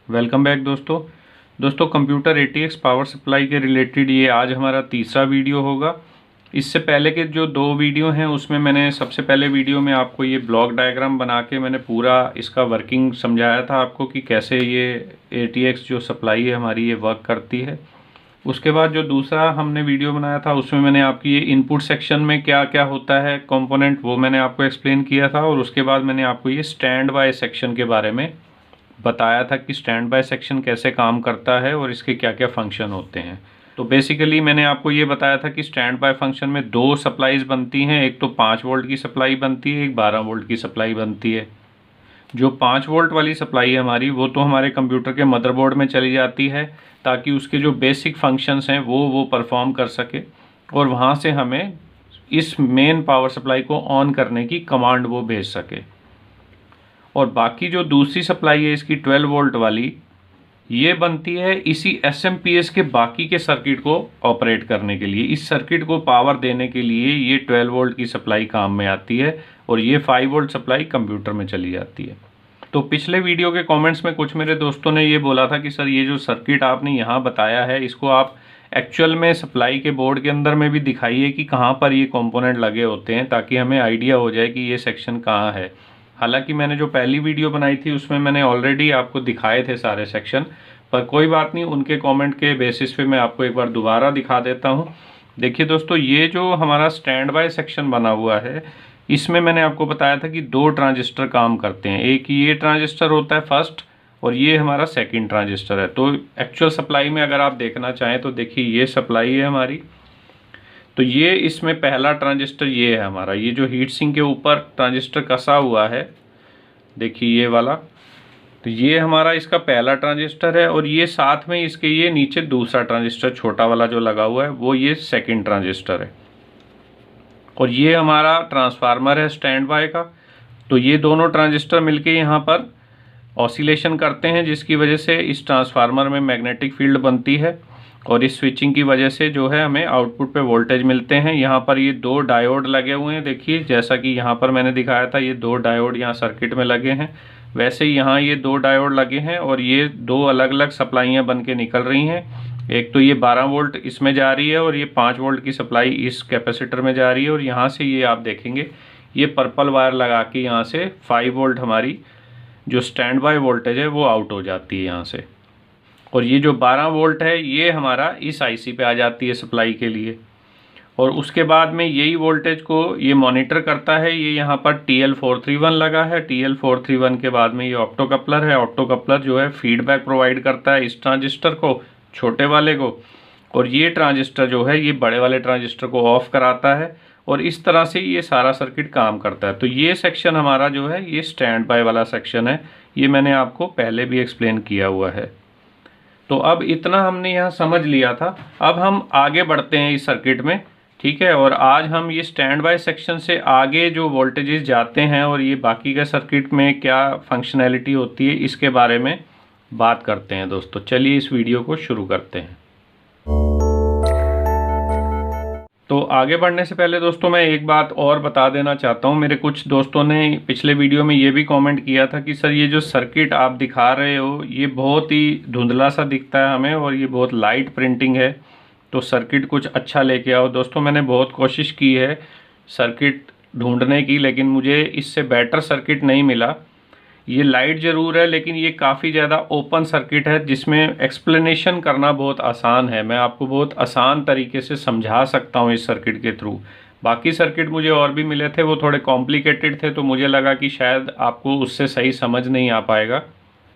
Welcome back दोस्तों computer ATX power supply के related ये आज हमारा तीसरा वीडियो होगा। इससे पहले के जो दो वीडियो हैं उसमें मैंने सबसे पहले वीडियो में आपको ये ब्लॉक डायग्राम बना के मैंने पूरा इसका वर्किंग समझाया था आपको कि कैसे ये ATX जो सप्लाई है हमारी ये वर्क करती है। उसके बाद जो दूसरा हमने वीडियो बनाया था उसमें मैंने आपकी ये इनपुट सेक्शन में क्या क्या होता है कंपोनेंट वो मैंने आपको एक्सप्लेन किया था, और उसके बाद मैंने आपको ये स्टैंड बाय सेक्शन के बारे में बताया था कि स्टैंड बाय सेक्शन कैसे काम करता है और इसके क्या क्या फंक्शन होते हैं। तो बेसिकली मैंने आपको ये बताया था कि स्टैंड बाय फंक्शन में दो सप्लाईज बनती हैं, एक तो 5 वोल्ट की सप्लाई बनती है, एक 12 वोल्ट की सप्लाई बनती है। जो 5 वोल्ट वाली सप्लाई है हमारी वो तो हमारे कंप्यूटर के मदरबोर्ड में चली जाती है ताकि उसके जो बेसिक फंक्शंस हैं वो परफॉर्म कर सके, और वहाँ से हमें इस मेन पावर सप्लाई को ऑन करने की कमांड वो भेज सके। और बाकी जो दूसरी सप्लाई है इसकी 12 वोल्ट वाली, ये बनती है इसी SMPS के बाकी के सर्किट को ऑपरेट करने के लिए। इस सर्किट को पावर देने के लिए ये 12 वोल्ट की सप्लाई काम में आती है और ये 5 वोल्ट सप्लाई कंप्यूटर में चली जाती है। तो पिछले वीडियो के कमेंट्स में कुछ मेरे दोस्तों ने ये बोला था कि सर ये जो सर्किट आपने यहाँ बताया है इसको आप एक्चुअल में सप्लाई के बोर्ड के अंदर में भी दिखाइए कि कहाँ पर ये कंपोनेंट लगे होते हैं, ताकि हमें आइडिया हो जाए कि ये सेक्शन कहाँ है। हालांकि मैंने जो पहली वीडियो बनाई थी उसमें मैंने ऑलरेडी आपको दिखाए थे सारे सेक्शन, पर कोई बात नहीं, उनके कमेंट के बेसिस पे मैं आपको एक बार दोबारा दिखा देता हूँ। देखिए दोस्तों, ये जो हमारा स्टैंड बाय सेक्शन बना हुआ है इसमें मैंने आपको बताया था कि दो ट्रांजिस्टर काम करते हैं। एक ये ट्रांजिस्टर होता है फर्स्ट, और ये हमारा सेकेंड ट्रांजिस्टर है। तो एक्चुअल सप्लाई में अगर आप देखना चाहें तो देखिए ये सप्लाई है हमारी, तो ये इसमें पहला ट्रांजिस्टर ये है हमारा, ये जो हीट सिंक के ऊपर ट्रांजिस्टर कसा हुआ है देखिए ये वाला, तो ये हमारा इसका पहला ट्रांजिस्टर है, और ये साथ में इसके ये नीचे दूसरा ट्रांजिस्टर छोटा वाला जो लगा हुआ है वो ये सेकंड ट्रांजिस्टर है। और ये हमारा ट्रांसफार्मर है स्टैंड बाय का। तो ये दोनों ट्रांजिस्टर मिलके यहाँ पर ऑसिलेशन करते हैं, जिसकी वजह से इस ट्रांसफार्मर में मैग्नेटिक फील्ड बनती है, और इस स्विचिंग की वजह से जो है हमें आउटपुट पे वोल्टेज मिलते हैं। यहाँ पर ये दो डायोड लगे हुए हैं, देखिए जैसा कि यहाँ पर मैंने दिखाया था ये दो डायोड यहाँ सर्किट में लगे हैं, वैसे ही यहाँ ये दो डायोड लगे हैं, और ये दो अलग अलग सप्लाइयाँ बन के निकल रही हैं। एक तो ये 12 वोल्ट इसमें जा रही है और ये 5 वोल्ट की सप्लाई इस कैपेसिटर में जा रही है, और यहाँ से ये आप देखेंगे ये पर्पल वायर लगा के यहाँ से 5 वोल्ट हमारी जो स्टैंड बाय वोल्टेज है वो आउट हो जाती है यहाँ से, और ये जो 12 वोल्ट है ये हमारा इस IC पे आ जाती है सप्लाई के लिए। और उसके बाद में यही वोल्टेज को ये मॉनिटर करता है, ये यहाँ पर TL431 लगा है। TL431 के बाद में ये ऑप्टो कपलर है। ऑप्टो कपलर जो है फीडबैक प्रोवाइड करता है इस ट्रांजिस्टर को, छोटे वाले को, और ये ट्रांजिस्टर जो है ये बड़े वाले ट्रांजिस्टर को ऑफ कराता है, और इस तरह से ये सारा सर्किट काम करता है। तो ये सेक्शन हमारा जो है ये स्टैंड बाय वाला सेक्शन है, ये मैंने आपको पहले भी एक्सप्लेन किया हुआ है। तो अब इतना हमने यहाँ समझ लिया था, अब हम आगे बढ़ते हैं इस सर्किट में, ठीक है। और आज हम ये स्टैंड बाय सेक्शन से आगे जो वोल्टेजेस जाते हैं और ये बाकी का सर्किट में क्या फंक्शनैलिटी होती है इसके बारे में बात करते हैं दोस्तों। चलिए इस वीडियो को शुरू करते हैं। तो आगे बढ़ने से पहले दोस्तों मैं एक बात और बता देना चाहता हूँ। मेरे कुछ दोस्तों ने पिछले वीडियो में ये भी कमेंट किया था कि सर ये जो सर्किट आप दिखा रहे हो ये बहुत ही धुंधला सा दिखता है हमें, और ये बहुत लाइट प्रिंटिंग है, तो सर्किट कुछ अच्छा लेके आओ। दोस्तों मैंने बहुत कोशिश की है सर्किट ढूंढने की, लेकिन मुझे इससे बेटर सर्किट नहीं मिला। ये लाइट ज़रूर है लेकिन ये काफ़ी ज़्यादा ओपन सर्किट है जिसमें एक्सप्लेनेशन करना बहुत आसान है। मैं आपको बहुत आसान तरीके से समझा सकता हूँ इस सर्किट के थ्रू। बाकी सर्किट मुझे और भी मिले थे वो थोड़े कॉम्प्लिकेटेड थे, तो मुझे लगा कि शायद आपको उससे सही समझ नहीं आ पाएगा,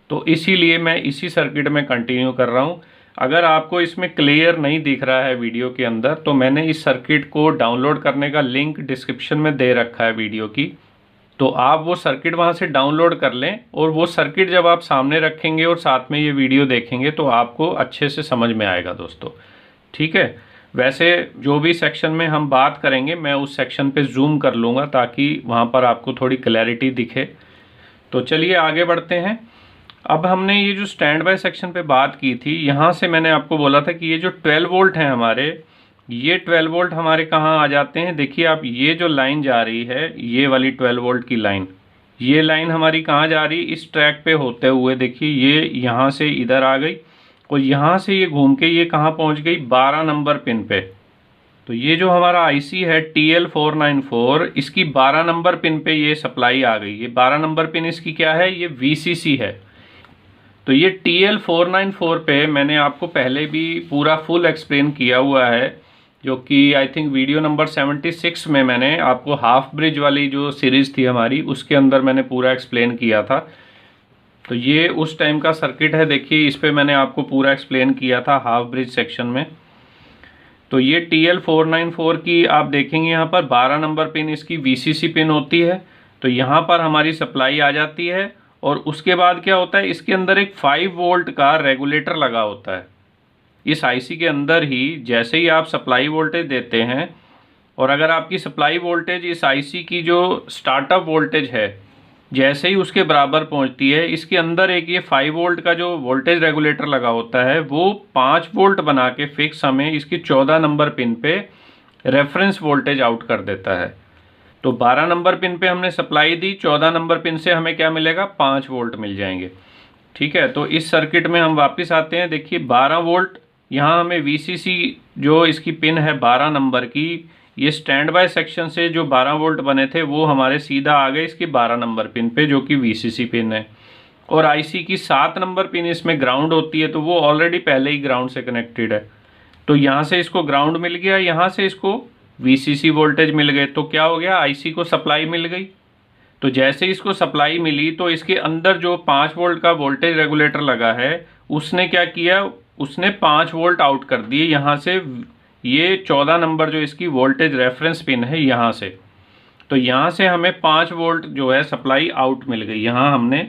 तो इसीलिए मैं इसी सर्किट में कंटिन्यू कर रहा हूँ। अगर आपको इसमें क्लियर नहीं दिख रहा है वीडियो के अंदर तो मैंने इस सर्किट को डाउनलोड करने का लिंक डिस्क्रिप्शन में दे रखा है वीडियो की, तो आप वो सर्किट वहाँ से डाउनलोड कर लें, और वो सर्किट जब आप सामने रखेंगे और साथ में ये वीडियो देखेंगे तो आपको अच्छे से समझ में आएगा दोस्तों, ठीक है। वैसे जो भी सेक्शन में हम बात करेंगे मैं उस सेक्शन पे जूम कर लूँगा ताकि वहाँ पर आपको थोड़ी क्लैरिटी दिखे। तो चलिए आगे बढ़ते हैं। अब हमने ये जो स्टैंड बाय सेक्शन पे बात की थी, यहाँ से मैंने आपको बोला था कि ये जो 12 वोल्ट हैं हमारे, ये 12 वोल्ट हमारे कहाँ आ जाते हैं। देखिए आप ये जो लाइन जा रही है ये वाली 12 वोल्ट की लाइन, ये लाइन हमारी कहाँ जा रही, इस ट्रैक पे होते हुए देखिए ये यहाँ से इधर आ गई और यहाँ से ये घूम के ये कहाँ पहुँच गई, 12 नंबर पिन पे। तो ये जो हमारा आईसी है TL494, इसकी 12 नंबर पिन पे ये सप्लाई आ गई। ये 12 नंबर पिन इसकी क्या है, ये VCC है। तो ये TL494 पे मैंने आपको पहले भी पूरा फुल एक्सप्लेन किया हुआ है, जो कि आई थिंक वीडियो नंबर 76 में मैंने आपको हाफ ब्रिज वाली जो सीरीज़ थी हमारी, उसके अंदर मैंने पूरा एक्सप्लेन किया था। तो ये उस टाइम का सर्किट है, देखिए इस पे मैंने आपको पूरा एक्सप्लेन किया था हाफ ब्रिज सेक्शन में। तो ये TL494 की आप देखेंगे यहाँ पर 12 नंबर पिन इसकी VCC पिन होती है। तो यहाँ पर हमारी सप्लाई आ जाती है और उसके बाद क्या होता है, इसके अंदर एक 5 वोल्ट का रेगुलेटर लगा होता है। इस आईसी के अंदर ही जैसे ही आप सप्लाई वोल्टेज देते हैं, और अगर आपकी सप्लाई वोल्टेज इस आईसी की जो स्टार्टअप वोल्टेज है जैसे ही उसके बराबर पहुंचती है, इसके अंदर एक ये 5 वोल्ट का जो वोल्टेज रेगुलेटर लगा होता है वो 5 वोल्ट बना के फिक्स हमें इसकी 14 नंबर पिन पे रेफरेंस वोल्टेज आउट कर देता है। तो 12 नंबर पिन पे हमने सप्लाई दी, 14 नंबर पिन से हमें क्या मिलेगा, 5 वोल्ट मिल जाएंगे। ठीक है, तो इस सर्किट में हम वापस आते हैं। देखिए 12 वोल्ट यहाँ हमें VCC जो इसकी पिन है 12 नंबर की, ये स्टैंड बाय सेक्शन से जो 12 वोल्ट बने थे वो हमारे सीधा आ गए इसकी 12 नंबर पिन पे, जो कि VCC पिन है। और आईसी की 7 नंबर पिन इसमें ग्राउंड होती है, तो वो ऑलरेडी पहले ही ग्राउंड से कनेक्टेड है। तो यहाँ से इसको ग्राउंड मिल गया, यहाँ से इसको VCC वोल्टेज मिल गए, तो क्या हो गया, आईसी को सप्लाई मिल गई। तो जैसे इसको सप्लाई मिली तो इसके अंदर जो 5 वोल्ट का वोल्टेज रेगुलेटर लगा है उसने क्या किया, उसने 5 वोल्ट आउट कर दिए यहाँ से, ये 14 नंबर जो इसकी वोल्टेज रेफरेंस पिन है यहाँ से। तो यहाँ से हमें 5 वोल्ट जो है सप्लाई आउट मिल गई। यहाँ हमने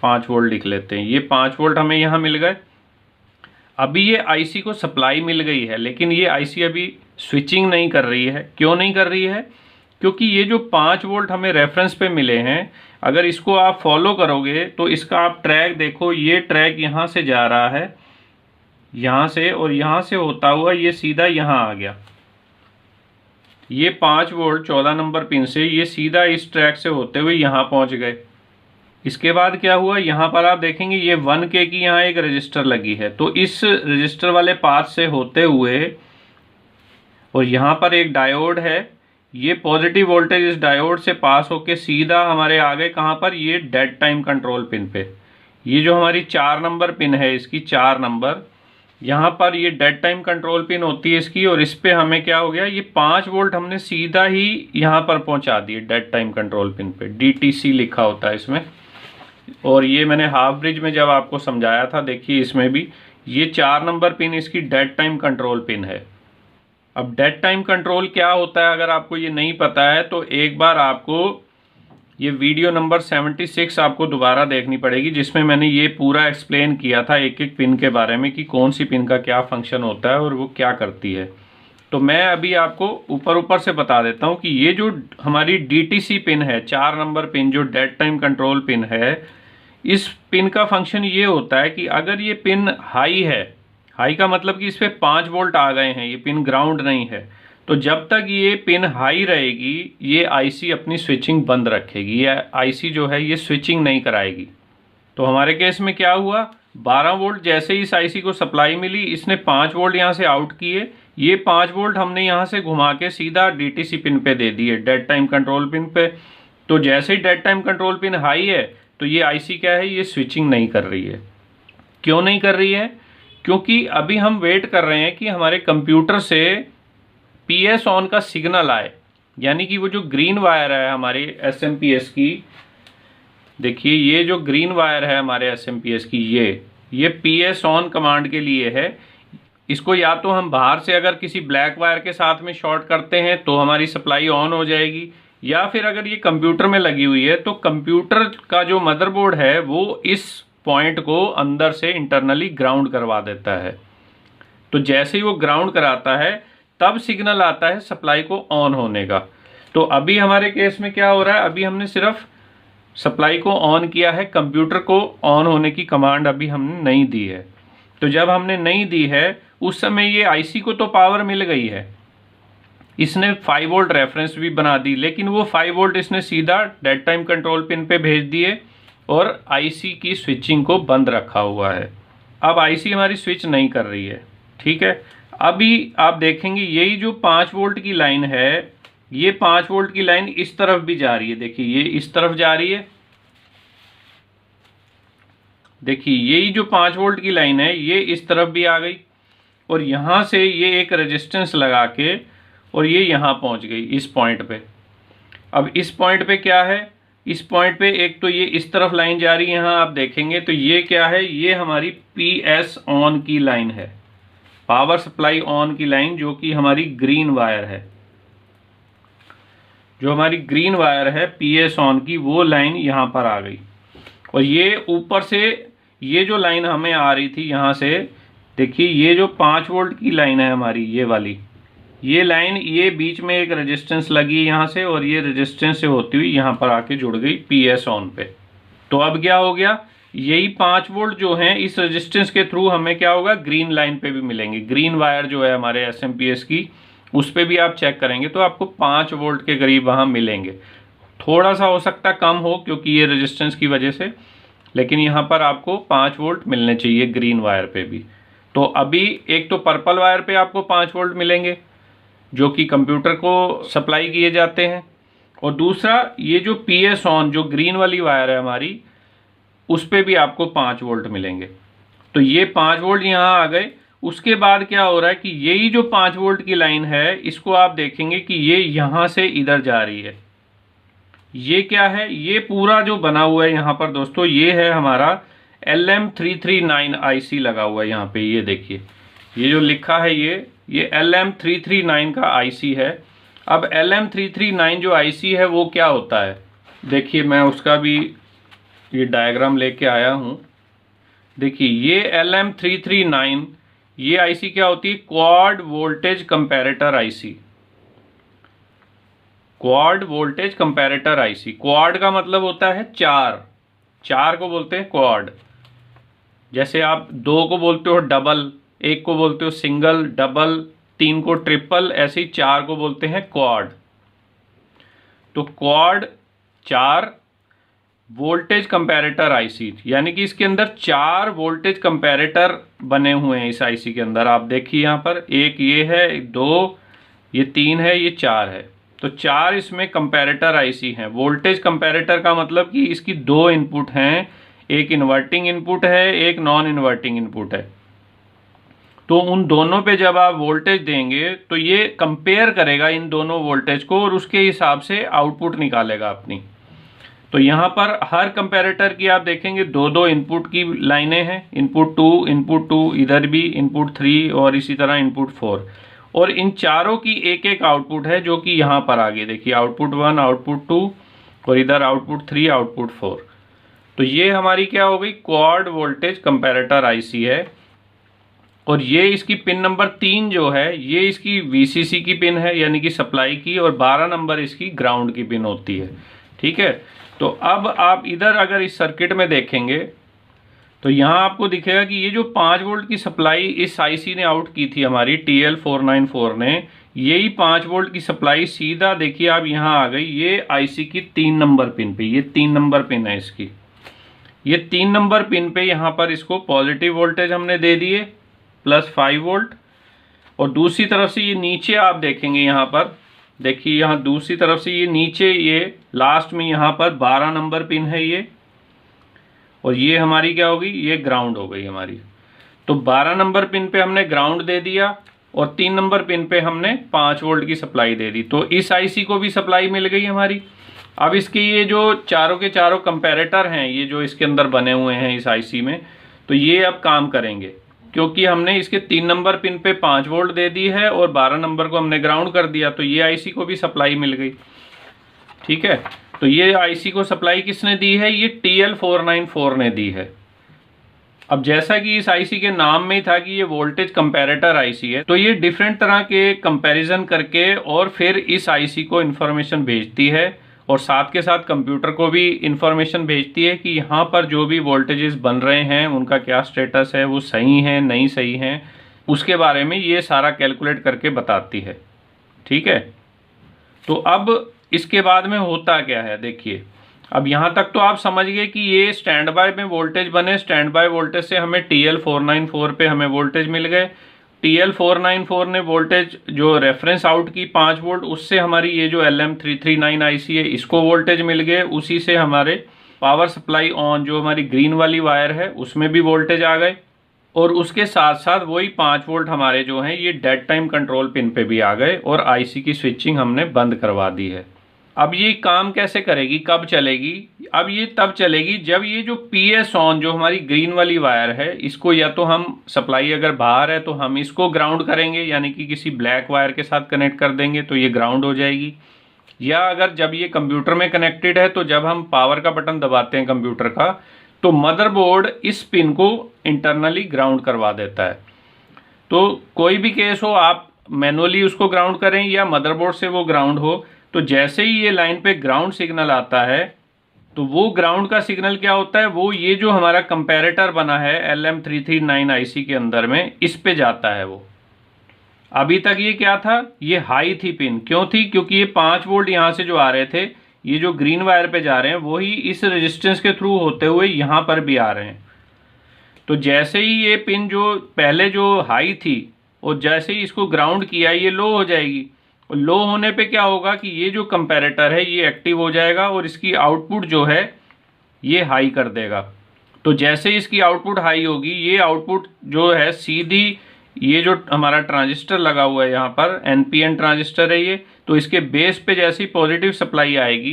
5 वोल्ट लिख लेते हैं, ये 5 वोल्ट हमें यहाँ मिल गए। अभी ये आईसी को सप्लाई मिल गई है, लेकिन ये आईसी अभी स्विचिंग नहीं कर रही है। क्यों नहीं कर रही है, क्योंकि ये जो 5 वोल्ट हमें रेफरेंस पे मिले हैं, अगर इसको आप फॉलो करोगे तो इसका आप ट्रैक देखो, ये ट्रैक यहाँ से जा रहा है, यहाँ से, और यहाँ से होता हुआ ये सीधा यहाँ आ गया। ये 5 वोल्ट 14 नंबर पिन से ये सीधा इस ट्रैक से होते हुए यहाँ पहुँच गए। इसके बाद क्या हुआ, यहाँ पर आप देखेंगे ये 1K की यहाँ एक रजिस्टर लगी है, तो इस रजिस्टर वाले पाथ से होते हुए, और यहाँ पर एक डायोड है, ये पॉजिटिव वोल्टेज इस डायोड से पास होके सीधा हमारे आ गए कहाँ पर, ये डेड टाइम कंट्रोल पिन पे। ये जो हमारी 4 नंबर पिन है इसकी 4 नंबर, यहाँ पर ये डेड टाइम कंट्रोल पिन होती है इसकी, और इस पे हमें क्या हो गया, ये 5 वोल्ट हमने सीधा ही यहाँ पर पहुँचा दिए डेड टाइम कंट्रोल पिन पे। DTC लिखा होता है इसमें, और ये मैंने हाफ ब्रिज में जब आपको समझाया था, देखिए इसमें भी ये 4 नंबर पिन इसकी डेड टाइम कंट्रोल पिन है। अब डेड टाइम कंट्रोल क्या होता है, अगर आपको ये नहीं पता है तो एक बार आपको ये वीडियो नंबर 76 आपको दोबारा देखनी पड़ेगी, जिसमें मैंने ये पूरा एक्सप्लेन किया था एक एक पिन के बारे में कि कौन सी पिन का क्या फंक्शन होता है और वो क्या करती है। तो मैं अभी आपको ऊपर से बता देता हूँ कि ये जो हमारी DTC पिन है 4 नंबर पिन, जो डेड टाइम कंट्रोल पिन है, इस पिन का फंक्शन ये होता है कि अगर ये पिन हाई है, हाई का मतलब कि इस पर 5 वोल्ट आ गए हैं, ये पिन ग्राउंड नहीं है, तो जब तक ये पिन हाई रहेगी ये आईसी अपनी स्विचिंग बंद रखेगी, ये आईसी जो है ये स्विचिंग नहीं कराएगी। तो हमारे केस में क्या हुआ, 12 वोल्ट जैसे ही इस आईसी को सप्लाई मिली, इसने 5 वोल्ट यहाँ से आउट किए, ये 5 वोल्ट हमने यहाँ से घुमा के सीधा DTC पिन पे दे दिए, डेड टाइम कंट्रोल पिन पे। तो जैसे ही dead time control pin high है तो ये आईसी क्या है, ये स्विचिंग नहीं कर रही है। क्यों नहीं कर रही है, क्योंकि अभी हम वेट कर रहे हैं कि हमारे कंप्यूटर से PS ऑन का सिग्नल आए, यानी कि वो जो ग्रीन वायर है हमारे SMPS की, देखिए ये जो ग्रीन वायर है हमारे SMPS की, ये PS ऑन कमांड के लिए है। इसको या तो हम बाहर से अगर किसी ब्लैक वायर के साथ में शॉर्ट करते हैं तो हमारी सप्लाई ऑन हो जाएगी, या फिर अगर ये कंप्यूटर में लगी हुई है तो कंप्यूटर का जो मदरबोर्ड है वो इस पॉइंट को अंदर से इंटरनली ग्राउंड करवा देता है। तो जैसे ही वो ग्राउंड कराता है तब सिग्नल आता है सप्लाई को ऑन होने का। तो अभी हमारे केस में क्या हो रहा है, अभी हमने सिर्फ सप्लाई को ऑन किया है, कंप्यूटर को ऑन होने की कमांड अभी हमने नहीं दी है। तो जब हमने नहीं दी है उस समय ये आईसी को तो पावर मिल गई है, इसने 5 वोल्ट रेफरेंस भी बना दी, लेकिन वो 5 वोल्ट इसने सीधा डेड टाइम कंट्रोल पिन पे भेज दिए और आईसी की स्विचिंग को बंद रखा हुआ है। अब आईसी हमारी स्विच नहीं कर रही है। ठीक है, अभी आप देखेंगे यही जो 5 वोल्ट की लाइन है, ये 5 वोल्ट की लाइन इस तरफ भी जा रही है। देखिए ये इस तरफ जा रही है, देखिए यही जो 5 वोल्ट की लाइन है ये इस तरफ भी आ गई और यहाँ से ये एक रेजिस्टेंस लगा के और ये यहाँ पहुँच गई इस पॉइंट पे। अब इस पॉइंट पे क्या है, इस पॉइंट पे एक तो ये इस तरफ लाइन जा रही है, यहाँ आप देखेंगे तो ये क्या है, ये हमारी PS ऑन की लाइन है, पावर सप्लाई ऑन की लाइन, जो कि हमारी ग्रीन वायर है। जो हमारी ग्रीन वायर है PS ऑन की, वो लाइन यहाँ पर आ गई। और ये ऊपर से ये जो लाइन हमें आ रही थी यहाँ से, देखिए ये जो 5 वोल्ट की लाइन है हमारी, ये वाली, ये लाइन, ये बीच में एक रेजिस्टेंस लगी यहाँ से और ये रेजिस्टेंस से होती हुई यहाँ पर आके जुड़ गई PS ऑन पे। तो अब क्या हो गया, यही 5 वोल्ट जो हैं इस रेजिस्टेंस के थ्रू हमें क्या होगा, ग्रीन लाइन पे भी मिलेंगे। ग्रीन वायर जो है हमारे SMPS की, उस पर भी आप चेक करेंगे तो आपको 5 वोल्ट के करीब वहाँ मिलेंगे। थोड़ा सा हो सकता कम हो क्योंकि ये रेजिस्टेंस की वजह से, लेकिन यहाँ पर आपको 5 वोल्ट मिलने चाहिए ग्रीन वायर पे भी। तो अभी एक तो पर्पल वायर पे आपको 5 वोल्ट मिलेंगे जो कि कंप्यूटर को सप्लाई किए जाते हैं, और दूसरा ये जो PS ऑन जो ग्रीन वाली वायर है हमारी, उस पर भी आपको 5 वोल्ट मिलेंगे। तो ये 5 वोल्ट यहाँ आ गए। उसके बाद क्या हो रहा है कि यही जो 5 वोल्ट की लाइन है, इसको आप देखेंगे कि ये यहाँ से इधर जा रही है। ये क्या है, ये पूरा जो बना हुआ है यहाँ पर दोस्तों, ये है हमारा LM339 IC लगा हुआ है यहाँ पे। ये देखिए ये जो लिखा है ये LM339 का IC है। अब LM339 जो IC है वो क्या होता है, देखिए मैं उसका भी ये डायग्राम लेके आया हूँ। देखिए ये LM339 ये IC क्या होती है, quad voltage comparator IC। Quad voltage comparator IC, quad का मतलब होता है चार को बोलते हैं क्वाड। जैसे आप 2 को बोलते हो डबल, 1 को बोलते हो सिंगल, डबल, 3 को ट्रिपल, ऐसे ही 4 को बोलते हैं क्वाड। तो क्वाड 4 वोल्टेज कंपैरेटर IC, यानी कि इसके अंदर 4 वोल्टेज कंपैरेटर बने हुए हैं इस IC के अंदर। आप देखिए यहाँ पर एक ये है, 2, ये 3 है, ये 4 है। तो 4 इसमें कंपैरेटर IC हैं। वोल्टेज कंपैरेटर का मतलब कि इसकी 2 इनपुट हैं, एक इन्वर्टिंग इनपुट है, एक नॉन इन्वर्टिंग इनपुट है। तो उन दोनों पे जब आप वोल्टेज देंगे तो ये कंपेयर करेगा इन दोनों वोल्टेज को और उसके हिसाब से आउटपुट निकालेगा अपनी। तो यहाँ पर हर कंपैरेटर की आप देखेंगे 2-2 इनपुट की लाइनें हैं, इनपुट 2, इधर भी इनपुट 3 और इसी तरह इनपुट 4। और इन चारों की एक एक आउटपुट है जो कि यहाँ पर आगे देखिए, आउटपुट 1, आउटपुट 2 और इधर आउटपुट 3, आउटपुट 4। तो ये हमारी क्या हो गई, क्वाड वोल्टेज कंपैरेटर IC है। और ये इसकी पिन नंबर 3 जो है, ये इसकी VCC की पिन है, यानी कि सप्लाई की, और 12 नंबर इसकी ग्राउंड की पिन होती है। ठीक है, तो अब आप इधर अगर इस सर्किट में देखेंगे तो यहाँ आपको दिखेगा कि ये जो 5 वोल्ट की सप्लाई इस IC ने आउट की थी हमारी TL494 ने, यही 5 वोल्ट की सप्लाई सीधा देखिए आप यहाँ आ गई ये IC की 3 नंबर पिन पे। ये 3 नंबर पिन है इसकी, ये 3 नंबर पिन पे यहाँ पर इसको पॉजिटिव वोल्टेज हमने दे दिए +5 वोल्ट। और दूसरी तरफ से ये नीचे आप देखेंगे यहाँ पर, देखिए यहाँ दूसरी तरफ से ये नीचे, ये लास्ट में यहाँ पर 12 नंबर पिन है ये, और ये हमारी क्या होगी, ये ग्राउंड हो गई हमारी। तो 12 नंबर पिन पे हमने ग्राउंड दे दिया और 3 नंबर पिन पे हमने 5 वोल्ट की सप्लाई दे दी। तो इस IC को भी सप्लाई मिल गई हमारी। अब इसके ये जो चारों के चारों कंपैरेटर हैं, ये जो इसके अंदर बने हुए हैं इस IC में, तो ये अब काम करेंगे क्योंकि हमने इसके 3 नंबर पिन पे 5 वोल्ट दे दी है और 12 नंबर को हमने ग्राउंड कर दिया, तो ये IC को भी सप्लाई मिल गई। ठीक है, तो ये IC को सप्लाई किसने दी है, ये TL494 ने दी है। अब जैसा कि इस IC के नाम में ही था कि ये वोल्टेज कंपैरेटर IC है, तो ये डिफरेंट तरह के कंपैरिजन करके और फिर इस IC को इन्फॉर्मेशन भेजती है और साथ के साथ कंप्यूटर को भी इन्फॉर्मेशन भेजती है कि यहाँ पर जो भी वोल्टेजेस बन रहे हैं उनका क्या स्टेटस है, वो सही है नहीं सही है, उसके बारे में ये सारा कैलकुलेट करके बताती है। ठीक है। तो अब इसके बाद में होता क्या है देखिए, अब यहाँ तक तो आप समझ गए कि ये स्टैंड बाय में वोल्टेज बने, स्टैंड बाय वोल्टेज से हमें TL494 पे हमें वोल्टेज मिल गए। TL494 ने वोल्टेज जो रेफरेंस आउट की 5 वोल्ट, उससे हमारी ये जो LM339 IC है इसको वोल्टेज मिल गए। उसी से हमारे पावर सप्लाई ऑन जो हमारी ग्रीन वाली वायर है उसमें भी वोल्टेज आ गए, और उसके साथ साथ वही 5 वोल्ट हमारे जो हैं ये डेड टाइम कंट्रोल पिन पे भी आ गए, और IC की स्विचिंग हमने बंद करवा दी है। अब ये काम कैसे करेगी, कब चलेगी? अब ये तब चलेगी जब ये जो PS ऑन जो हमारी ग्रीन वाली वायर है इसको, या तो हम सप्लाई अगर बाहर है तो हम इसको ग्राउंड करेंगे, यानी कि किसी ब्लैक वायर के साथ कनेक्ट कर देंगे तो ये ग्राउंड हो जाएगी। या अगर जब ये कंप्यूटर में कनेक्टेड है तो जब हम पावर का बटन दबाते हैं कंप्यूटर का, तो मदरबोर्ड इस पिन को इंटरनली ग्राउंड करवा देता है। तो कोई भी केस हो, आप मैनुअली उसको ग्राउंड करें या मदरबोर्ड से वो ग्राउंड हो, तो जैसे ही ये लाइन पे ग्राउंड सिग्नल आता है तो वो ग्राउंड का सिग्नल क्या होता है, वो ये जो हमारा कंपैरेटर बना है LM339 IC के अंदर में, इस पे जाता है। वो अभी तक ये क्या था, ये हाई थी पिन। क्यों थी? क्योंकि ये 5 वोल्ट यहाँ से जो आ रहे थे, ये जो ग्रीन वायर पे जा रहे हैं वही इस रेजिस्टेंस के थ्रू होते हुए यहाँ पर भी आ रहे हैं। तो जैसे ही ये पिन जो पहले जो हाई थी, और जैसे ही इसको ग्राउंड किया ये लो हो जाएगी, और लो होने पे क्या होगा कि ये जो कंपैरेटर है ये एक्टिव हो जाएगा और इसकी आउटपुट जो है ये हाई कर देगा। तो जैसे इसकी आउटपुट हाई होगी, ये आउटपुट जो है सीधी ये जो हमारा ट्रांजिस्टर लगा हुआ है यहाँ पर NPN ट्रांजिस्टर है ये, तो इसके बेस पे जैसी पॉजिटिव सप्लाई आएगी,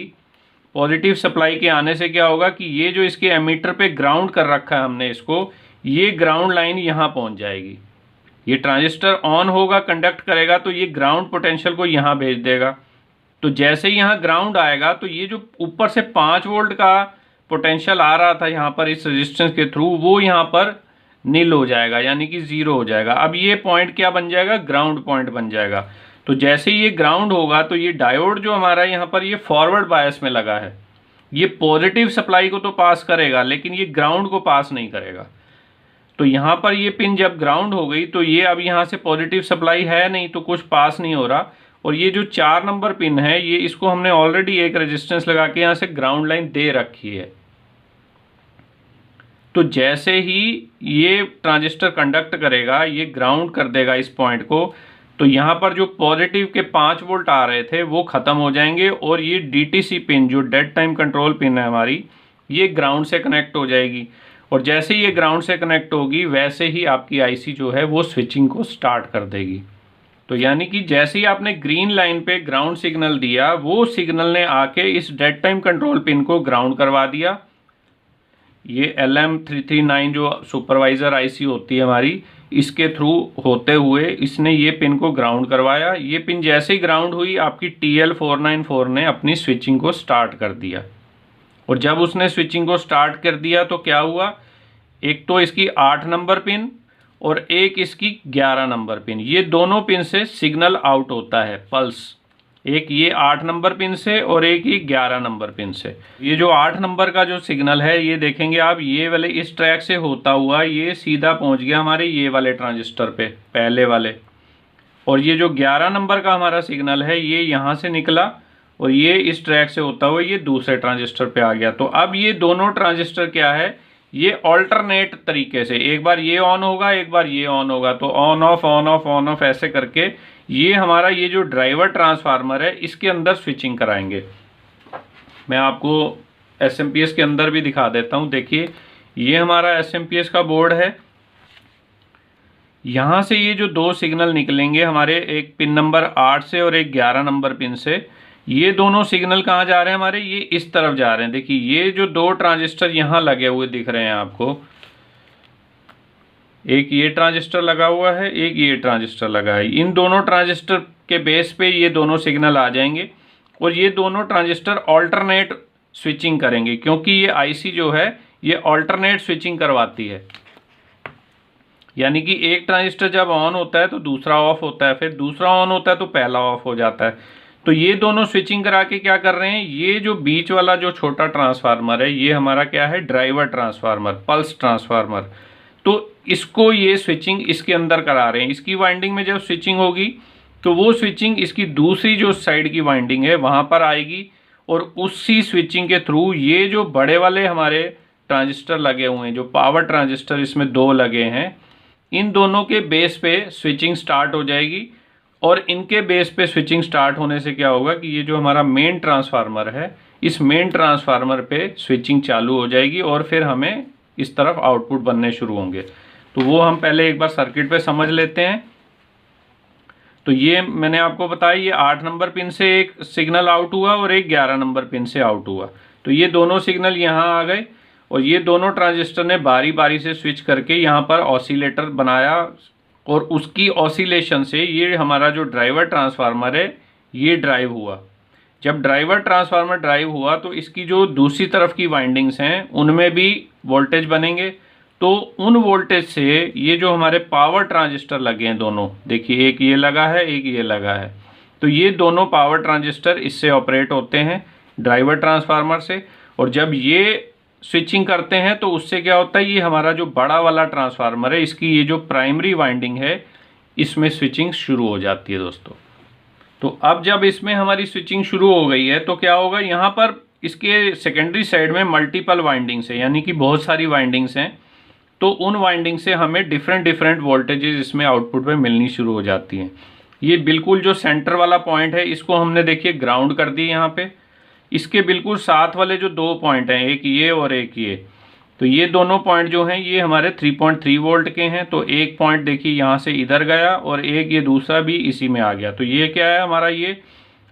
पॉजिटिव सप्लाई के आने से क्या होगा कि ये जो इसके एमीटर पे ग्राउंड कर रखा है हमने इसको, ये ग्राउंड लाइन यहाँ पहुँच जाएगी। ये ट्रांजिस्टर ऑन होगा, कंडक्ट करेगा, तो ये ग्राउंड पोटेंशियल को यहाँ भेज देगा। तो जैसे ही यहाँ ग्राउंड आएगा तो ये जो ऊपर से 5 वोल्ट का पोटेंशियल आ रहा था यहाँ पर इस रेजिस्टेंस के थ्रू, वो यहाँ पर नील हो जाएगा, यानी कि जीरो हो जाएगा। अब ये पॉइंट क्या बन जाएगा, ग्राउंड पॉइंट बन जाएगा। तो जैसे ही ये ग्राउंड होगा तो ये डायोड जो हमारा यहाँ पर ये फॉरवर्ड बायस में लगा है, ये पॉजिटिव सप्लाई को तो पास करेगा लेकिन ये ग्राउंड को पास नहीं करेगा। तो यहाँ पर ये पिन जब ग्राउंड हो गई तो ये अब यहाँ से पॉजिटिव सप्लाई है नहीं, तो कुछ पास नहीं हो रहा। और ये जो 4 नंबर पिन है, ये इसको हमने ऑलरेडी एक रेजिस्टेंस लगा के यहाँ से ग्राउंड लाइन दे रखी है। तो जैसे ही ये ट्रांजिस्टर कंडक्ट करेगा, ये ग्राउंड कर देगा इस पॉइंट को, तो यहाँ पर जो पॉजिटिव के 5 वोल्ट आ रहे थे वो ख़त्म हो जाएंगे, और ये DTC पिन जो डेड टाइम कंट्रोल पिन है हमारी, ये ग्राउंड से कनेक्ट हो जाएगी। और जैसे ही ये ग्राउंड से कनेक्ट होगी वैसे ही आपकी IC जो है वो स्विचिंग को स्टार्ट कर देगी। तो यानी कि जैसे ही आपने ग्रीन लाइन पे ग्राउंड सिग्नल दिया, वो सिग्नल ने आके इस डेड टाइम कंट्रोल पिन को ग्राउंड करवा दिया। ये LM339 जो सुपरवाइज़र IC होती है हमारी, इसके थ्रू होते हुए इसने ये पिन को ग्राउंड करवाया। ये पिन जैसे ही ग्राउंड हुई, आपकी TL494 ने अपनी स्विचिंग को स्टार्ट कर दिया। और जब उसने स्विचिंग को स्टार्ट कर दिया तो क्या हुआ, एक तो इसकी 8 नंबर पिन और एक इसकी 11 नंबर पिन, ये दोनों पिन से सिग्नल आउट होता है, पल्स। एक ये 8 नंबर पिन से और एक ये 11 नंबर पिन से। ये जो 8 नंबर का जो सिग्नल है, ये देखेंगे आप, ये वाले इस ट्रैक से होता हुआ ये सीधा पहुंच गया हमारे ये वाले ट्रांजिस्टर पे, पहले वाले। और ये जो 11 नंबर का हमारा सिग्नल है, ये यहाँ से निकला और ये इस ट्रैक से होता हुआ ये दूसरे ट्रांजिस्टर पे आ गया। तो अब ये दोनों ट्रांजिस्टर क्या है, ये ऑल्टरनेट तरीके से, एक बार ये ऑन होगा एक बार ये ऑन होगा, तो ऑन ऑफ ऐसे करके ये हमारा ये जो ड्राइवर ट्रांसफार्मर है इसके अंदर स्विचिंग कराएंगे। मैं आपको SMPS के अंदर भी दिखा देता हूँ। देखिए, ये हमारा SMPS का बोर्ड है। यहाँ से ये जो 2 सिग्नल निकलेंगे हमारे, एक पिन नंबर 8 से और एक 11 नंबर पिन से, ये दोनों सिग्नल कहाँ जा रहे हैं हमारे, ये इस तरफ जा रहे हैं। देखिए, ये जो 2 ट्रांजिस्टर यहाँ लगे हुए दिख रहे हैं आपको, एक ये ट्रांजिस्टर लगा हुआ है, एक ये ट्रांजिस्टर लगा है। इन दोनों ट्रांजिस्टर के बेस पे ये दोनों सिग्नल आ जाएंगे और ये दोनों ट्रांजिस्टर ऑल्टरनेट स्विचिंग करेंगे, क्योंकि ये IC जो है ये ऑल्टरनेट स्विचिंग करवाती है। यानी कि एक ट्रांजिस्टर जब ऑन होता है तो दूसरा ऑफ होता है, फिर दूसरा ऑन होता है तो पहला ऑफ हो जाता है। तो ये दोनों स्विचिंग करा के क्या कर रहे हैं, ये जो बीच वाला जो छोटा ट्रांसफार्मर है, ये हमारा क्या है, ड्राइवर ट्रांसफार्मर, पल्स ट्रांसफार्मर। तो इसको ये स्विचिंग इसके अंदर करा रहे हैं। इसकी वाइंडिंग में जब स्विचिंग होगी तो वो स्विचिंग इसकी दूसरी जो साइड की वाइंडिंग है वहाँ पर आएगी, और उसी स्विचिंग के थ्रू ये जो बड़े वाले हमारे ट्रांजिस्टर लगे हुए हैं, जो पावर ट्रांजिस्टर इसमें 2 लगे हैं, इन दोनों के बेस पे स्विचिंग स्टार्ट हो जाएगी। और इनके बेस पे स्विचिंग स्टार्ट होने से क्या होगा कि ये जो हमारा मेन ट्रांसफार्मर है, इस मेन ट्रांसफार्मर पे स्विचिंग चालू हो जाएगी और फिर हमें इस तरफ आउटपुट बनने शुरू होंगे। तो वो हम पहले एक बार सर्किट पे समझ लेते हैं। तो ये मैंने आपको बताया, ये 8 नंबर पिन से एक सिग्नल आउट हुआ और एक 11 नंबर पिन से आउट हुआ। तो ये दोनों सिग्नल यहाँ आ गए और ये दोनों ट्रांजिस्टर ने बारी बारी से स्विच करके यहाँ पर ऑसिलेटर बनाया, और उसकी ऑसिलेशन से ये हमारा जो ड्राइवर ट्रांसफार्मर है ये ड्राइव हुआ। जब ड्राइवर ट्रांसफार्मर ड्राइव हुआ तो इसकी जो दूसरी तरफ की वाइंडिंग्स हैं उनमें भी वोल्टेज बनेंगे। तो उन वोल्टेज से ये जो हमारे पावर ट्रांजिस्टर लगे हैं दोनों, देखिए एक ये लगा है एक ये लगा है, तो ये दोनों पावर ट्रांजिस्टर इससे ऑपरेट होते हैं ड्राइवर ट्रांसफार्मर से। और जब ये स्विचिंग करते हैं तो उससे क्या होता है, ये हमारा जो बड़ा वाला ट्रांसफार्मर है इसकी ये जो प्राइमरी वाइंडिंग है इसमें स्विचिंग शुरू हो जाती है दोस्तों। तो अब जब इसमें हमारी स्विचिंग शुरू हो गई है तो क्या होगा, यहाँ पर इसके सेकेंडरी साइड में मल्टीपल वाइंडिंग्स है, यानी कि बहुत सारी वाइंडिंग्स हैं। तो उन वाइंडिंग से हमें डिफरेंट वोल्टेजेस इसमें आउटपुट में मिलनी शुरू हो जाती हैं। ये बिल्कुल जो सेंटर वाला पॉइंट है इसको हमने देखिए ग्राउंड कर दी यहाँ पे। इसके बिल्कुल साथ वाले जो 2 पॉइंट हैं, एक ये और एक ये, तो ये दोनों पॉइंट जो हैं ये हमारे 3.3 वोल्ट के हैं। तो एक पॉइंट देखिए यहाँ से इधर गया और एक ये दूसरा भी इसी में आ गया। तो ये क्या है हमारा, ये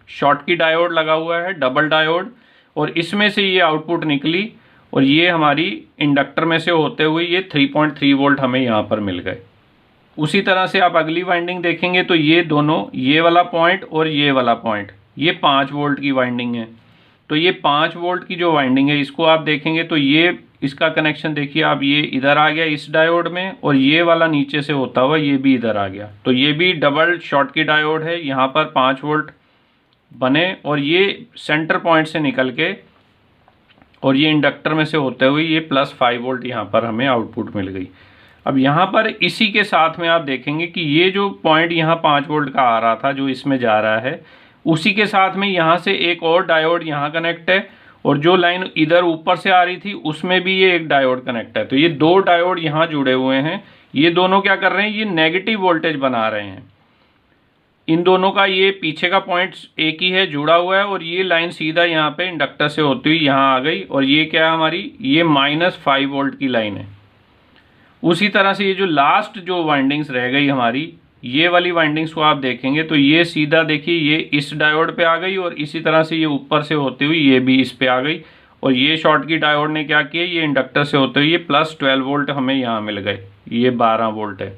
शॉटकी डायोड लगा हुआ है, डबल डायोड, और इसमें से ये आउटपुट निकली और ये हमारी इंडक्टर में से होते हुए ये 3.3 वोल्ट हमें यहाँ पर मिल गए। उसी तरह से आप अगली वाइंडिंग देखेंगे तो ये दोनों, ये वाला पॉइंट और ये वाला पॉइंट, ये 5 वोल्ट की वाइंडिंग है। तो ये 5 वोल्ट की जो वाइंडिंग है इसको आप देखेंगे तो ये इसका कनेक्शन देखिए आप, ये इधर आ गया इस डायोड में, और ये वाला नीचे से होता हुआ ये भी इधर आ गया। तो ये भी डबल शॉटकी डायोड है, यहाँ पर 5 वोल्ट बने और ये सेंटर पॉइंट से निकल के और ये इंडक्टर में से होते हुए ये +5 वोल्ट यहाँ पर हमें आउटपुट मिल गई। अब यहाँ पर इसी के साथ में आप देखेंगे कि ये जो पॉइंट यहाँ 5 वोल्ट का आ रहा था जो इसमें जा रहा है, उसी के साथ में यहाँ से एक और डायोड यहाँ कनेक्ट है, और जो लाइन इधर ऊपर से आ रही थी उसमें भी ये एक डायोड कनेक्ट है। तो ये 2 डायोड यहाँ जुड़े हुए हैं। ये दोनों क्या कर रहे हैं, ये नेगेटिव वोल्टेज बना रहे हैं। इन दोनों का ये पीछे का पॉइंट एक ही है, जुड़ा हुआ है, और ये लाइन सीधा यहाँ पे इंडक्टर से होती हुई यहाँ आ गई, और ये क्या है हमारी, ये -5 वोल्ट की लाइन है। उसी तरह से ये जो लास्ट जो वाइंडिंग्स रह गई हमारी, ये वाली वाइंडिंग्स को आप देखेंगे तो ये सीधा देखिए ये इस डायोड पे आ गई, और इसी तरह से ये ऊपर से होती हुई ये भी इस पे आ गई, और ये शॉर्ट की डायोड ने क्या किया, ये इंडक्टर से होते हुए ये +12 वोल्ट हमें यहाँ मिल गए, ये 12 वोल्ट है।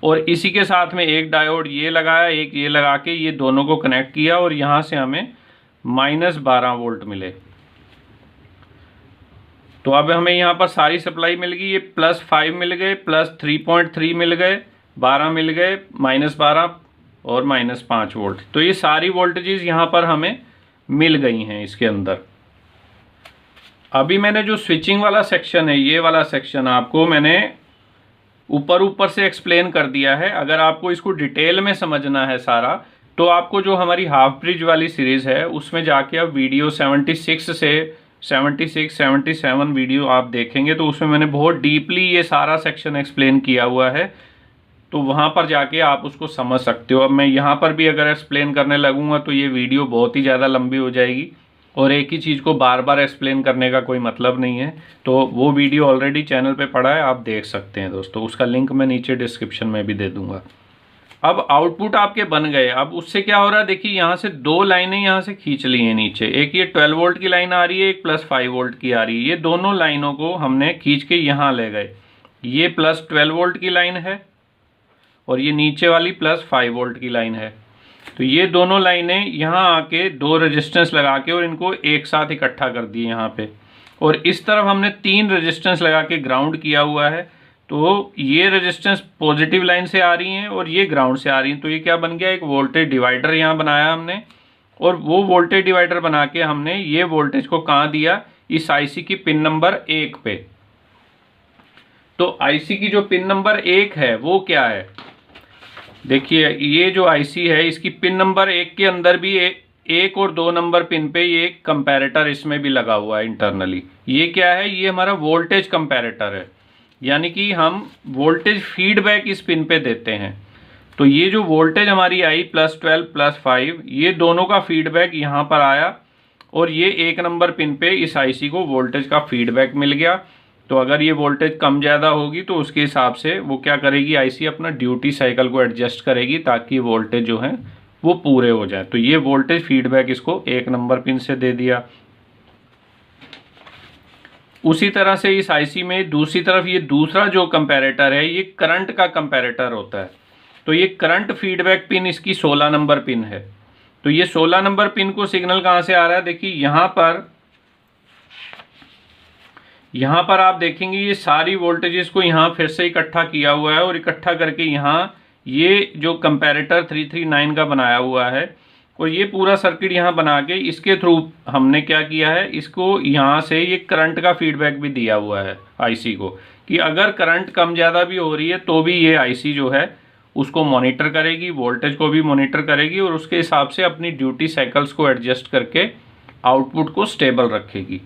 और इसी के साथ में एक डायोड ये लगाया, एक ये लगा के ये दोनों को कनेक्ट किया, और यहाँ से हमें -12 वोल्ट मिले। तो अब हमें यहाँ पर सारी सप्लाई मिल गई, ये +5 मिल गए, +3.3 मिल गए, 12 मिल गए, -12 और -5 वोल्ट। तो ये सारी वोल्टेजेस यहाँ पर हमें मिल गई हैं इसके अंदर। अभी मैंने जो स्विचिंग वाला सेक्शन है, ये वाला सेक्शन आपको मैंने ऊपर से एक्सप्लेन कर दिया है। अगर आपको इसको डिटेल में समझना है सारा, तो आपको जो हमारी हाफ ब्रिज वाली सीरीज़ है उसमें जाके आप वीडियो 76 से 77 वीडियो आप देखेंगे, तो उसमें मैंने बहुत डीपली ये सारा सेक्शन एक्सप्लेन किया हुआ है। तो वहाँ पर जाके आप उसको समझ सकते हो। अब मैं यहाँ पर भी अगर एक्सप्लेन करने लगूँगा तो ये वीडियो बहुत ही ज़्यादा लंबी हो जाएगी, और एक ही चीज़ को बार बार एक्सप्लेन करने का कोई मतलब नहीं है। तो वो वीडियो ऑलरेडी चैनल पे पड़ा है, आप देख सकते हैं दोस्तों, उसका लिंक मैं नीचे डिस्क्रिप्शन में भी दे दूँगा। अब आउटपुट आपके बन गए। अब उससे क्या हो रहा है, देखिए यहाँ से 2 लाइनें यहाँ से खींच ली हैं नीचे, एक ये 12 वोल्ट की लाइन आ रही है, एक +5 वोल्ट की आ रही है। ये दोनों लाइनों को हमने खींच के यहाँ ले गए। ये +12 वोल्ट की लाइन है और ये नीचे वाली +5 वोल्ट की लाइन है। तो ये दोनों लाइनें यहाँ आके 2 रेजिस्टेंस लगा के और इनको एक साथ इकट्ठा कर दिए यहाँ पे, और इस तरफ हमने 3 रेजिस्टेंस लगा के ग्राउंड किया हुआ है। तो ये रेजिस्टेंस पॉजिटिव लाइन से आ रही हैं और ये ग्राउंड से आ रही हैं। तो ये क्या बन गया, एक वोल्टेज डिवाइडर यहाँ बनाया हमने, और वो वोल्टेज डिवाइडर बना के हमने ये वोल्टेज को कहाँ दिया, इस आईसी की पिन नंबर 1 पे। तो आईसी की जो पिन नंबर 1 है वो क्या है, देखिए ये जो आईसी है इसकी पिन नंबर 1 के अंदर भी एक और 2 नंबर पिन पे ये कंपैरेटर इसमें भी लगा हुआ है इंटरनली। ये क्या है, ये हमारा वोल्टेज कंपैरेटर है, यानी कि हम वोल्टेज फीडबैक इस पिन पे देते हैं। तो ये जो वोल्टेज हमारी आई +12 +5, ये दोनों का फीडबैक यहाँ पर आया और ये 1 नंबर पिन पे इस आईसी को वोल्टेज का फीडबैक मिल गया। तो अगर ये वोल्टेज कम ज़्यादा होगी तो उसके हिसाब से वो क्या करेगी, आईसी अपना ड्यूटी साइकिल को एडजस्ट करेगी ताकि वोल्टेज जो है वो पूरे हो जाए। तो ये वोल्टेज फीडबैक इसको 1 नंबर पिन से दे दिया। उसी तरह से इस आईसी में दूसरी तरफ ये दूसरा जो कंपैरेटर है ये करंट का कंपैरेटर होता है। तो ये करंट फीडबैक पिन इसकी 16 नंबर पिन है। तो ये 16 नंबर पिन को सिग्नल कहाँ से आ रहा है, देखिए यहाँ पर आप देखेंगे ये सारी वोल्टेजेस को यहाँ फिर से इकट्ठा किया हुआ है और इकट्ठा करके यहाँ ये जो कंपैरेटर 339 का बनाया हुआ है और ये पूरा सर्किट यहाँ बना के इसके थ्रू हमने क्या किया है, इसको यहाँ से ये करंट का फीडबैक भी दिया हुआ है आईसी को कि अगर करंट कम ज़्यादा भी हो रही है तो भी ये आईसी जो है उसको मॉनिटर करेगी, वोल्टेज को भी मॉनिटर करेगी और उसके हिसाब से अपनी ड्यूटी साइकिल्स को एडजस्ट करके आउटपुट को स्टेबल रखेगी।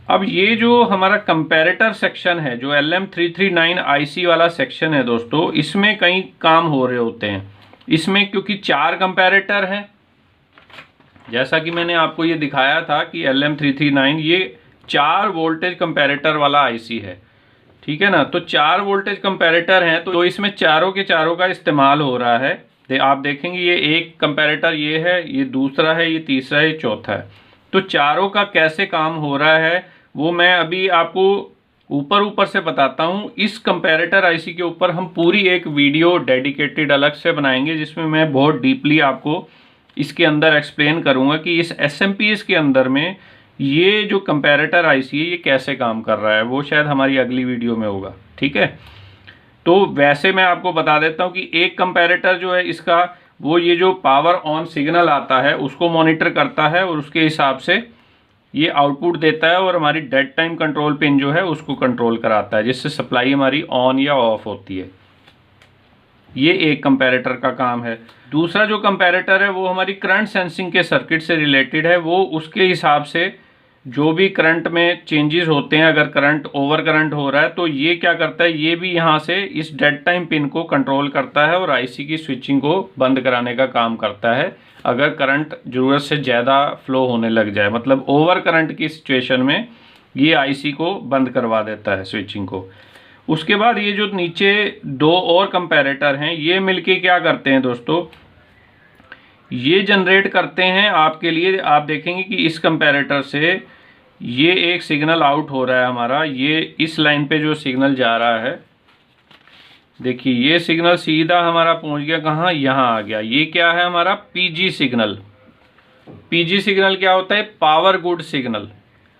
अब ये जो हमारा कंपैरेटर सेक्शन है, जो LM339 आईसी वाला सेक्शन है दोस्तों, इसमें कई काम हो रहे होते हैं। इसमें क्योंकि 4 कंपैरेटर हैं, जैसा कि मैंने आपको ये दिखाया था कि LM339 ये 4 वोल्टेज कंपैरेटर वाला आईसी है, ठीक है ना। तो 4 वोल्टेज कंपैरेटर हैं तो इसमें चारों के चारों का इस्तेमाल हो रहा है। आप देखेंगे ये एक कंपैरेटर ये है, ये दूसरा है, ये तीसरा है, ये चौथा है। तो चारों का कैसे काम हो रहा है वो मैं अभी आपको ऊपर से बताता हूँ। इस कंपैरेटर आईसी के ऊपर हम पूरी एक वीडियो डेडिकेटेड अलग से बनाएंगे जिसमें मैं बहुत डीपली आपको इसके अंदर एक्सप्लेन करूँगा कि इस SMPS के अंदर में ये जो कंपैरेटर आईसी है ये कैसे काम कर रहा है। वो शायद हमारी अगली वीडियो में होगा, ठीक है। तो वैसे मैं आपको बता देता हूँ कि एक कंपैरेटर जो है इसका वो ये जो पावर ऑन सिग्नल आता है उसको मॉनिटर करता है और उसके हिसाब से ये आउटपुट देता है और हमारी डेड टाइम कंट्रोल पिन जो है उसको कंट्रोल कराता है, जिससे सप्लाई हमारी ऑन या ऑफ होती है। ये एक कंपैरेटर का काम है। दूसरा जो कंपैरेटर है वो हमारी करंट सेंसिंग के सर्किट से रिलेटेड है। वो उसके हिसाब से जो भी करंट में चेंजेस होते हैं, अगर करंट ओवर करंट हो रहा है तो ये क्या करता है, ये भी यहाँ से इस डेड टाइम पिन को कंट्रोल करता है और आईसी की स्विचिंग को बंद कराने का काम करता है अगर करंट ज़रूरत से ज़्यादा फ्लो होने लग जाए। मतलब ओवर करंट की सिचुएशन में ये आईसी को बंद करवा देता है स्विचिंग को। उसके बाद ये जो नीचे 2 और कंपैरेटर हैं ये मिलके क्या करते हैं दोस्तों, ये जनरेट करते हैं आपके लिए। आप देखेंगे कि इस कंपैरेटर से ये एक सिग्नल आउट हो रहा है हमारा, ये इस लाइन पे जो सिग्नल जा रहा है, देखिए ये सिग्नल सीधा हमारा पहुंच गया कहाँ, यहाँ आ गया। ये क्या है हमारा पीजी सिग्नल। पीजी सिग्नल क्या होता है, power good signal.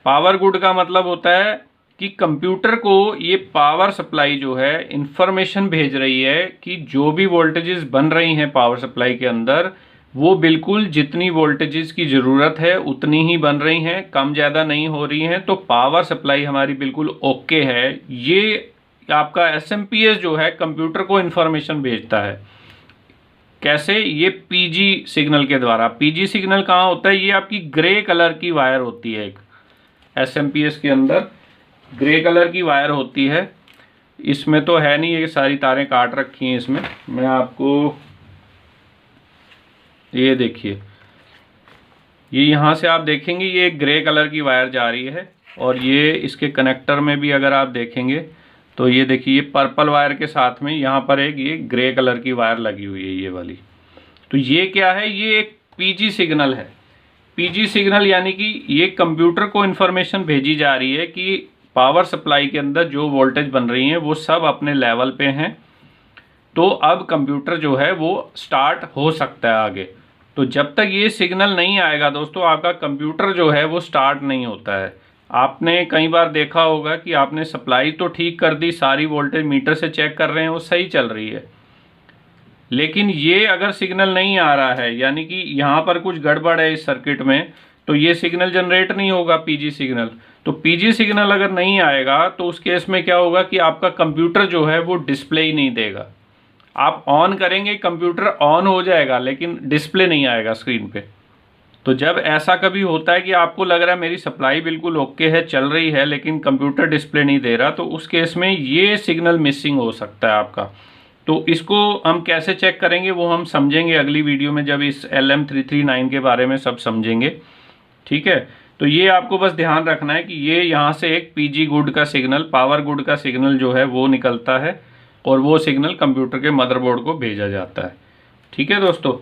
Power good का मतलब होता है कि कंप्यूटर को ये पावर सप्लाई जो है इंफॉर्मेशन भेज रही है कि जो भी वोल्टेजेस बन रही हैं पावर सप्लाई के अंदर वो बिल्कुल जितनी वोल्टेजेस की ज़रूरत है उतनी ही बन रही हैं, कम ज़्यादा नहीं हो रही हैं। तो पावर सप्लाई हमारी बिल्कुल ओके है। ये आपका SMPS जो है कंप्यूटर को इन्फॉर्मेशन भेजता है। कैसे, ये पीजी सिग्नल के द्वारा। पीजी सिग्नल कहाँ होता है, ये आपकी ग्रे कलर की वायर होती है। एक SMPS के अंदर ग्रे कलर की वायर होती है। इसमें तो है नहीं, ये सारी तारें काट रखी हैं इसमें। मैं आपको ये देखिए, ये यहाँ से आप देखेंगे ये एक ग्रे कलर की वायर जा रही है और ये इसके कनेक्टर में भी अगर आप देखेंगे तो ये देखिए ये पर्पल वायर के साथ में यहाँ पर एक ये ग्रे कलर की वायर लगी हुई है, ये वाली। तो ये क्या है, ये एक पीजी सिग्नल है। पीजी सिग्नल यानी कि ये कंप्यूटर को इन्फॉर्मेशन भेजी जा रही है कि पावर सप्लाई के अंदर जो वोल्टेज बन रही हैं वो सब अपने लेवल पे हैं, तो अब कंप्यूटर जो है वो स्टार्ट हो सकता है आगे। तो जब तक ये सिग्नल नहीं आएगा दोस्तों आपका कंप्यूटर जो है वो स्टार्ट नहीं होता है। आपने कई बार देखा होगा कि आपने सप्लाई तो ठीक कर दी, सारी वोल्टेज मीटर से चेक कर रहे हैं वो सही चल रही है, लेकिन ये अगर सिग्नल नहीं आ रहा है यानी कि यहाँ पर कुछ गड़बड़ है इस सर्किट में, तो ये सिग्नल जनरेट नहीं होगा पीजी सिग्नल। तो पीजी सिग्नल अगर नहीं आएगा तो उस केस में क्या होगा कि आपका कंप्यूटर जो है वो डिस्प्ले ही नहीं देगा। आप ऑन करेंगे कंप्यूटर ऑन हो जाएगा लेकिन डिस्प्ले नहीं आएगा स्क्रीन पे। तो जब ऐसा कभी होता है कि आपको लग रहा है मेरी सप्लाई बिल्कुल ओके है, चल रही है, लेकिन कंप्यूटर डिस्प्ले नहीं दे रहा, तो उस केस में ये सिग्नल मिसिंग हो सकता है आपका। तो इसको हम कैसे चेक करेंगे वो हम समझेंगे अगली वीडियो में, जब इस LM339 के बारे में सब समझेंगे। ठीक है, तो ये आपको बस ध्यान रखना है कि ये यहाँ से एक PG गुड का सिग्नल, पावर गुड का सिग्नल जो है वो निकलता है और वो सिग्नल कंप्यूटर के मदरबोर्ड को भेजा जाता है। ठीक है दोस्तों,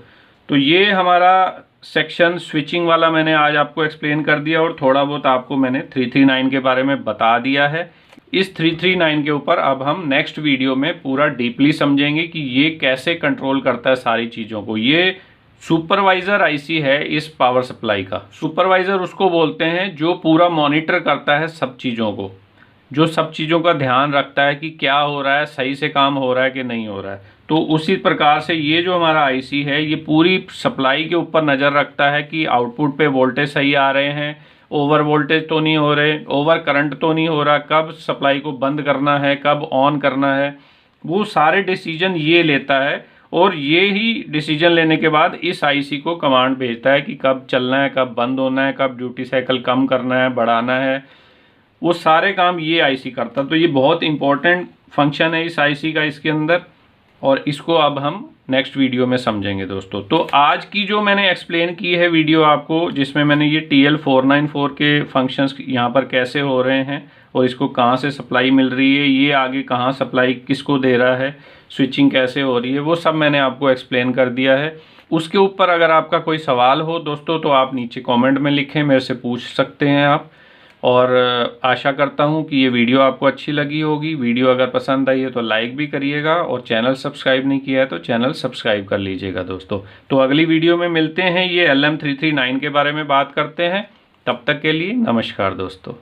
तो ये हमारा सेक्शन स्विचिंग वाला मैंने आज आपको एक्सप्लेन कर दिया और थोड़ा बहुत आपको मैंने 339 के बारे में बता दिया है। इस 339 के ऊपर अब हम नेक्स्ट वीडियो में पूरा डीपली समझेंगे कि ये कैसे कंट्रोल करता है सारी चीज़ों को। ये सुपरवाइज़र आईसी है इस पावर सप्लाई का। सुपरवाइज़र उसको बोलते हैं जो पूरा मॉनिटर करता है सब चीज़ों को, जो सब चीज़ों का ध्यान रखता है कि क्या हो रहा है, सही से काम हो रहा है कि नहीं हो रहा है। तो उसी प्रकार से ये जो हमारा आईसी है ये पूरी सप्लाई के ऊपर नज़र रखता है कि आउटपुट पे वोल्टेज सही आ रहे हैं, ओवर वोल्टेज तो नहीं हो रहे, ओवर करंट तो नहीं हो रहा, कब सप्लाई को बंद करना है, कब ऑन करना है, वो सारे डिसीजन ये लेता है। और ये ही डिसीजन लेने के बाद इस आईसी को कमांड भेजता है कि कब चलना है, कब बंद होना है, कब ड्यूटी साइकिल कम करना है, बढ़ाना है, वो सारे काम ये आईसी करता है। तो ये बहुत इंपॉर्टेंट फंक्शन है इस आईसी का इसके अंदर, और इसको अब हम नेक्स्ट वीडियो में समझेंगे दोस्तों। तो आज की जो मैंने एक्सप्लेन की है वीडियो आपको, जिसमें मैंने ये TL494 के फंक्शंस यहाँ पर कैसे हो रहे हैं और इसको कहाँ से सप्लाई मिल रही है, ये आगे कहाँ सप्लाई किसको दे रहा है, स्विचिंग कैसे हो रही है, वो सब मैंने आपको एक्सप्लेन कर दिया है। उसके ऊपर अगर आपका कोई सवाल हो दोस्तों तो आप नीचे कॉमेंट में लिखें, मेरे से पूछ सकते हैं आप। और आशा करता हूँ कि ये वीडियो आपको अच्छी लगी होगी। वीडियो अगर पसंद आई है तो लाइक भी करिएगा, और चैनल सब्सक्राइब नहीं किया है तो चैनल सब्सक्राइब कर लीजिएगा दोस्तों। तो अगली वीडियो में मिलते हैं, ये LM339 के बारे में बात करते हैं। तब तक के लिए नमस्कार दोस्तों।